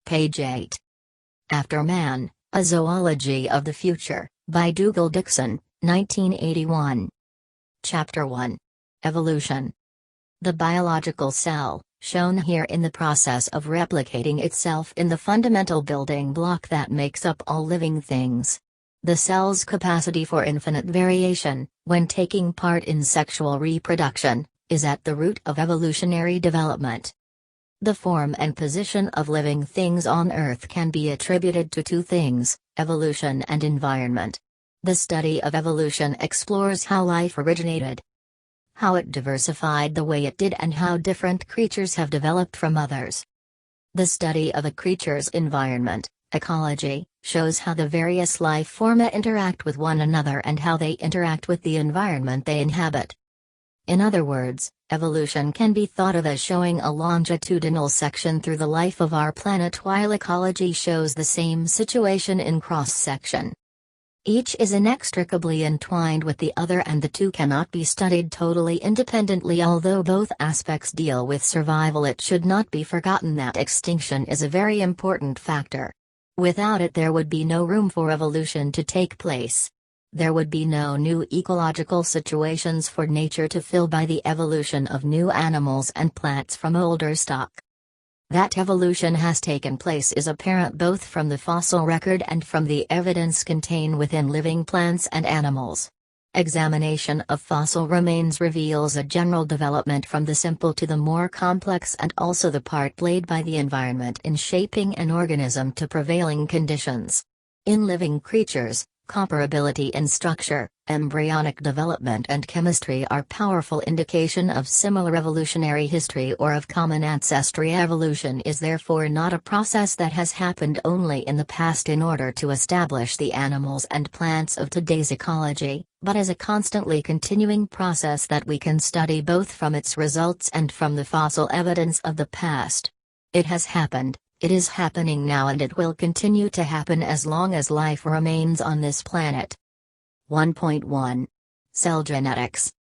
Page 8. After Man, A Zoology of the Future, by Dougal Dixon, 1981. Chapter 1. Evolution. The biological cell, shown here in the process of replicating itself in the fundamental building block that makes up all living things. The cell's capacity for infinite variation, when taking part in sexual reproduction, is at the root of evolutionary development. The form and position of living things on Earth can be attributed to two things: evolution and environment. The study of evolution explores how life originated, how it diversified the way it did, and how different creatures have developed from others. The study of a creature's environment, ecology, shows how the various life forms interact with one another and how they interact with the environment they inhabit. In other words, evolution can be thought of as showing a longitudinal section through the life of our planet, while ecology shows the same situation in cross-section. Each is inextricably entwined with the other, and the two cannot be studied totally independently. Although both aspects deal with survival, it should not be forgotten that extinction is a very important factor. Without it, there would be no room for evolution to take place. There would be no new ecological situations for nature to fill by the evolution of new animals and plants from older stock. That evolution has taken place is apparent both from the fossil record and from the evidence contained within living plants and animals. Examination of fossil remains reveals a general development from the simple to the more complex, and also the part played by the environment in shaping an organism to prevailing conditions. In living creatures, comparability in structure, embryonic development, and chemistry are powerful indication of similar evolutionary history or of common ancestry. Evolution is therefore not a process that has happened only in the past in order to establish the animals and plants of today's ecology, but is a constantly continuing process that we can study both from its results and from the fossil evidence of the past. It has happened. It is happening now, and it will continue to happen as long as life remains on this planet. 1.1. Cell genetics.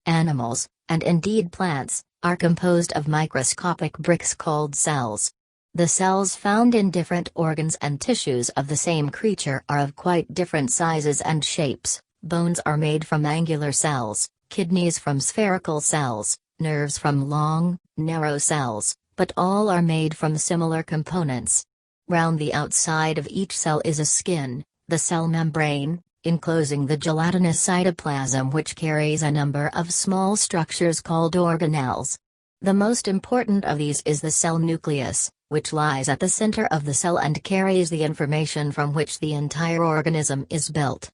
Animals, and indeed plants, are composed of microscopic bricks called cells. The cells found in different organs and tissues of the same creature are of quite different sizes and shapes. Bones are made from angular cells, kidneys from spherical cells, nerves from long, narrow cells, but all are made from similar components. Round the outside of each cell is a skin, the cell membrane, enclosing the gelatinous cytoplasm, which carries a number of small structures called organelles. The most important of these is the cell nucleus, which lies at the center of the cell and carries the information from which the entire organism is built.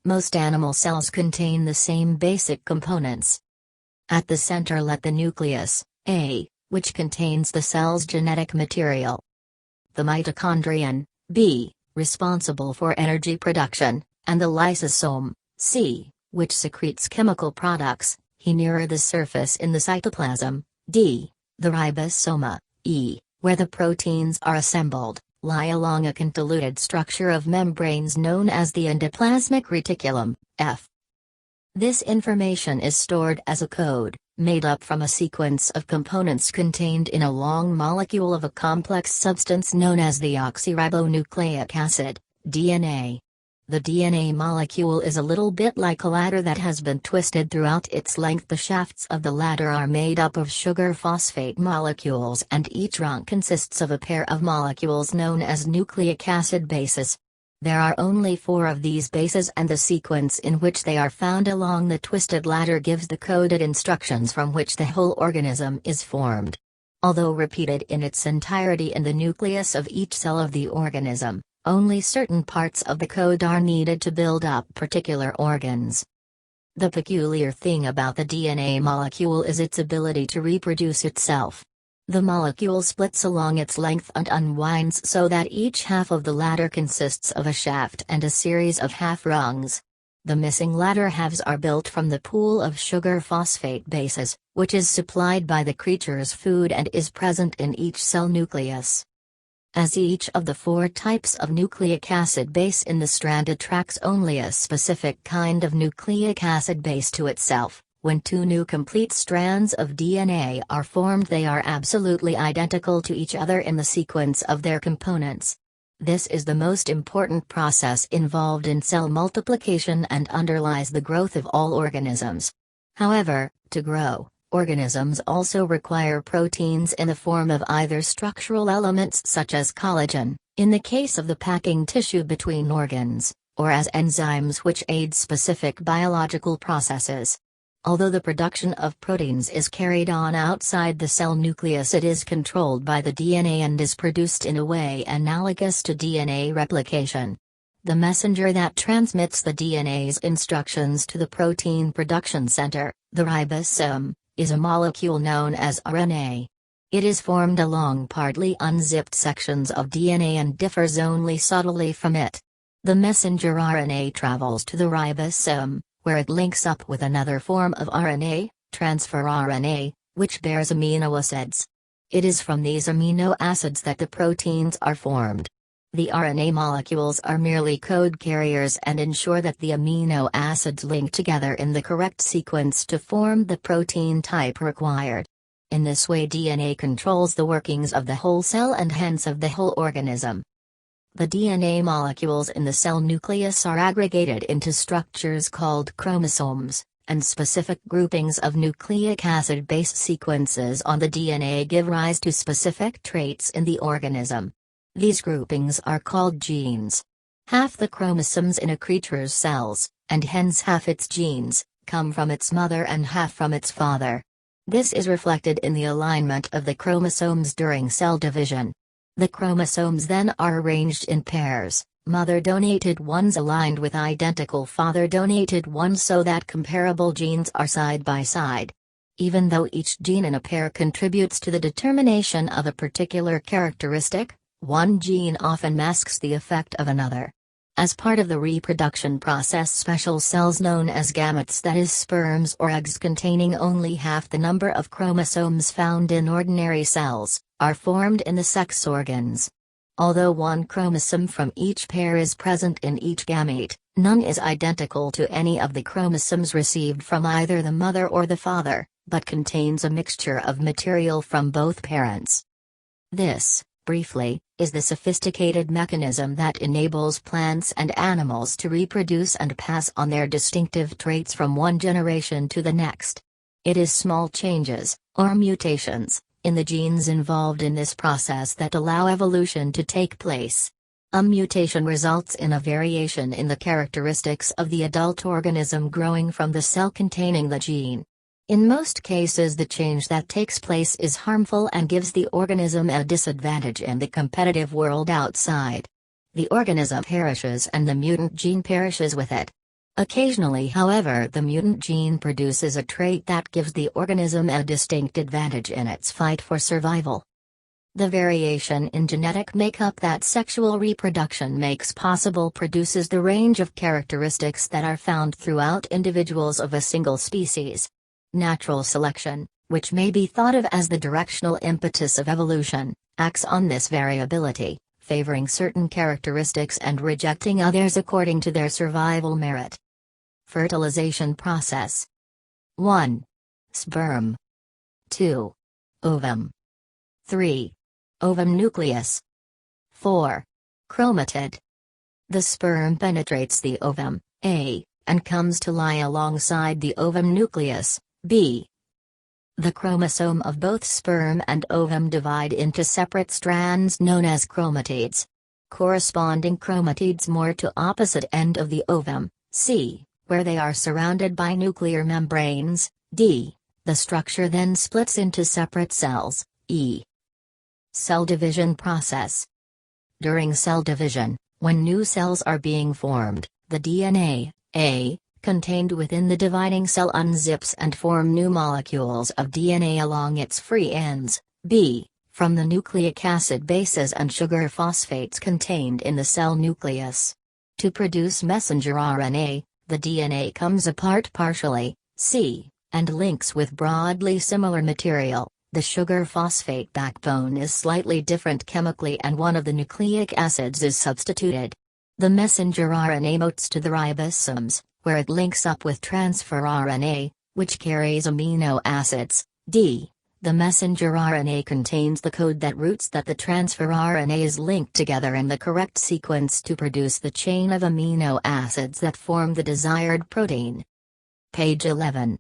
Most animal cells contain the same basic components. At the center let the nucleus, A, which contains the cell's genetic material. The mitochondrion, B, responsible for energy production, and the lysosome, C, which secretes chemical products, nearer the surface in the cytoplasm, D, the ribosome, E, where the proteins are assembled, lie along a convoluted structure of membranes known as the endoplasmic reticulum, F. This information is stored as a code, made up from a sequence of components contained in a long molecule of a complex substance known as the oxyribonucleic acid, DNA. The DNA molecule is a little bit like a ladder that has been twisted throughout its length. The shafts of the ladder are made up of sugar phosphate molecules, and each rung consists of a pair of molecules known as nucleic acid bases. There are only 4 of these bases, and the sequence in which they are found along the twisted ladder gives the coded instructions from which the whole organism is formed. Although repeated in its entirety in the nucleus of each cell of the organism, only certain parts of the code are needed to build up particular organs. The peculiar thing about the DNA molecule is its ability to reproduce itself. The molecule splits along its length and unwinds so that each half of the ladder consists of a shaft and a series of half rungs. The missing ladder halves are built from the pool of sugar phosphate bases, which is supplied by the creature's food and is present in each cell nucleus. As each of the 4 types of nucleic acid base in the strand attracts only a specific kind of nucleic acid base to itself, When two new complete strands of DNA are formed, they are absolutely identical to each other in the sequence of their components. This is the most important process involved in cell multiplication and underlies the growth of all organisms. However, to grow, organisms also require proteins in the form of either structural elements such as collagen, in the case of the packing tissue between organs, or as enzymes which aid specific biological processes. Although the production of proteins is carried on outside the cell nucleus, it is controlled by the DNA and is produced in a way analogous to DNA replication. The messenger that transmits the DNA's instructions to the protein production center, the ribosome, is a molecule known as RNA. It is formed along partly unzipped sections of DNA and differs only subtly from it. The messenger RNA travels to the ribosome, where it links up with another form of RNA, transfer RNA, which bears amino acids. It is from these amino acids that the proteins are formed. The RNA molecules are merely code carriers and ensure that the amino acids link together in the correct sequence to form the protein type required. In this way, DNA controls the workings of the whole cell and hence of the whole organism. The DNA molecules in the cell nucleus are aggregated into structures called chromosomes, and specific groupings of nucleic acid base sequences on the DNA give rise to specific traits in the organism. These groupings are called genes. Half the chromosomes in a creature's cells, and hence half its genes, come from its mother and half from its father. This is reflected in the alignment of the chromosomes during cell division. The chromosomes then are arranged in pairs, mother-donated ones aligned with identical father-donated ones so that comparable genes are side by side. Even though each gene in a pair contributes to the determination of a particular characteristic, one gene often masks the effect of another. As part of the reproduction process, special cells known as gametes, that is sperms or eggs containing only half the number of chromosomes found in ordinary cells, are formed in the sex organs. Although one chromosome from each pair is present in each gamete, none is identical to any of the chromosomes received from either the mother or the father, but contains a mixture of material from both parents. This, briefly, is the sophisticated mechanism that enables plants and animals to reproduce and pass on their distinctive traits from one generation to the next. It is small changes, or mutations, in the genes involved in this process that allow evolution to take place. A mutation results in a variation in the characteristics of the adult organism growing from the cell containing the gene. In most cases, the change that takes place is harmful and gives the organism a disadvantage in the competitive world outside. The organism perishes and the mutant gene perishes with it. Occasionally, however, the mutant gene produces a trait that gives the organism a distinct advantage in its fight for survival. The variation in genetic makeup that sexual reproduction makes possible produces the range of characteristics that are found throughout individuals of a single species. Natural selection, which may be thought of as the directional impetus of evolution, acts on this variability, favoring certain characteristics and rejecting others according to their survival merit. Fertilization process. 1. Sperm. 2. Ovum. 3. Ovum nucleus. 4. Chromatid. The sperm penetrates the ovum, A, and comes to lie alongside the ovum nucleus, B. The chromosome of both sperm and ovum divide into separate strands known as chromatids. Corresponding chromatids moor to opposite end of the ovum, C, where they are surrounded by nuclear membranes, D. The structure then splits into separate cells, E. Cell division process. During cell division, when new cells are being formed, the DNA, A, contained within the dividing cell unzips and form new molecules of DNA along its free ends, B, from the nucleic acid bases and sugar phosphates contained in the cell nucleus. To produce messenger RNA, the DNA comes apart partially, C, and links with broadly similar material. The sugar phosphate backbone is slightly different chemically and one of the nucleic acids is substituted. The messenger RNA moves to the ribosomes, where it links up with transfer RNA, which carries amino acids. D. The messenger RNA contains the code that routes that the transfer RNA is linked together in the correct sequence to produce the chain of amino acids that form the desired protein. Page 11.